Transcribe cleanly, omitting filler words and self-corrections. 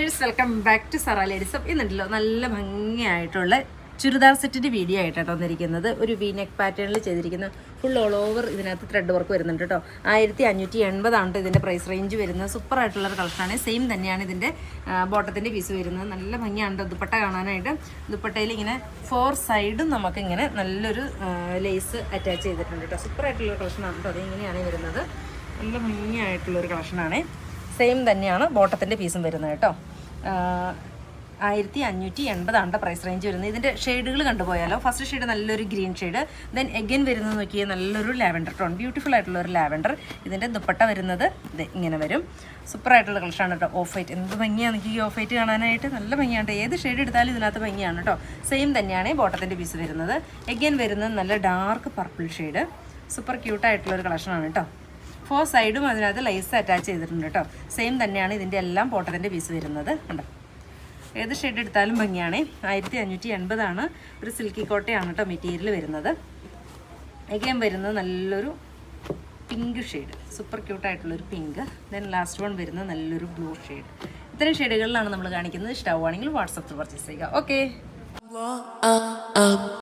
Viewers, welcome back to Sara ladies. ഇന്നുണ്ടല്ലോ നല്ല ഭംഗിയായിട്ടുള്ള ചുരിദാർ സെറ്റിൻ്റെ വീഡിയോ ആയിട്ടാണ് വന്നിരിക്കുന്നത്. ഒരു വി നെക്ക് പാറ്റേണിൽ ചെയ്തിരിക്കുന്ന ഫുൾ ഓൾ ഓവർ ഇതിനകത്ത് ത്രെഡ് വർക്ക് വരുന്നുണ്ട് കേട്ടോ. 1580 ഇതിൻ്റെ പ്രൈസ് റേഞ്ച് വരുന്നത്. സൂപ്പർ ആയിട്ടുള്ളൊരു കളക്ഷനാണ്. സെയിം തന്നെയാണ് ഇതിൻ്റെ ബോട്ടത്തിൻ്റെ പീസ് വരുന്നത്. നല്ല ഭംഗിയാണ് ദുപ്പട്ട കാണാനായിട്ട്. ദുപ്പട്ടയിൽ ഇങ്ങനെ 4 സൈഡും നമുക്കിങ്ങനെ നല്ലൊരു ലേസ് അറ്റാച്ച് ചെയ്തിട്ടുണ്ട് കേട്ടോ. സൂപ്പർ ആയിട്ടുള്ളൊരു കളക്ഷനാണ് കേട്ടോ. അതിങ്ങനെയാണ് വരുന്നത്. നല്ല ഭംഗിയായിട്ടുള്ളൊരു കളക്ഷനാണ്. സെയിം തന്നെയാണ് ബോട്ടത്തിൻ്റെ പീസും വരുന്നത് കേട്ടോ. 1580 പ്രൈസ് റേഞ്ച് വരുന്നത്. ഇതിൻ്റെ ഷെയ്ഡുകൾ കണ്ടുപോയാലോ. ഫസ്റ്റ് ഷെയ്ഡ് നല്ലൊരു ഗ്രീൻ ഷെയ്ഡ്, ദെൻ എഗൈൻ വരുന്നത് നോക്കിയാൽ നല്ലൊരു ലാവൻഡർ ടോൺ, ബ്യൂട്ടിഫുൾ ആയിട്ടുള്ള ഒരു ലാവൻഡർ. ഇതിൻ്റെ ദുപ്പട്ട വരുന്നത് ഇത് ഇങ്ങനെ വരും. സൂപ്പറായിട്ടുള്ള കളക്ഷനാണ് കേട്ടോ. ഓഫ് വൈറ്റ്, എന്ത് ഭംഗിയാണ് എനിക്ക് ഈ ഓഫ് വൈറ്റ് കാണാനായിട്ട്. നല്ല ഭംഗിയാണ്. ഏത് ഷെയ്ഡ് എടുത്താലും ഇതിനകത്ത് ഭംഗിയാണ് കേട്ടോ. സെയിം തന്നെയാണ് ബോട്ടത്തിൻ്റെ പീസ് വരുന്നത്. എഗൈൻ വരുന്നത് നല്ല ഡാർക്ക് പർപ്പിൾ ഷെയ്ഡ്. സൂപ്പർ ക്യൂട്ടായിട്ടുള്ളൊരു കളക്ഷനാണ് കേട്ടോ. 4 സൈഡും അതിനകത്ത് ലൈസ് അറ്റാച്ച് ചെയ്തിട്ടുണ്ട് കേട്ടോ. സെയിം തന്നെയാണ് ഇതിൻ്റെ എല്ലാം ബോട്ടത്തിൻ്റെ പീസ് വരുന്നത് കണ്ടോ. ഏത് ഷെയ്ഡ് എടുത്താലും ഭംഗിയാണ്. 1580 ഒരു സിൽക്കി കോട്ടയാണ് കേട്ടോ മെറ്റീരിയൽ വരുന്നത്. എഗെയിൻ വരുന്നത് നല്ലൊരു പിങ്ക് ഷെയ്ഡ്, സൂപ്പർ ക്യൂട്ടായിട്ടുള്ളൊരു പിങ്ക്. ദെൻ ലാസ്റ്റ് വൺ വരുന്നത് നല്ലൊരു ബ്ലൂ ഷെയ്ഡ്. ഇത്തരം ഷെയ്ഡുകളിലാണ് നമ്മൾ കാണിക്കുന്നത്. ഇഷ്ടമാവുകയാണെങ്കിൽ വാട്സപ്പിൽ പർച്ചേസ് ചെയ്യുക. ഓക്കെ.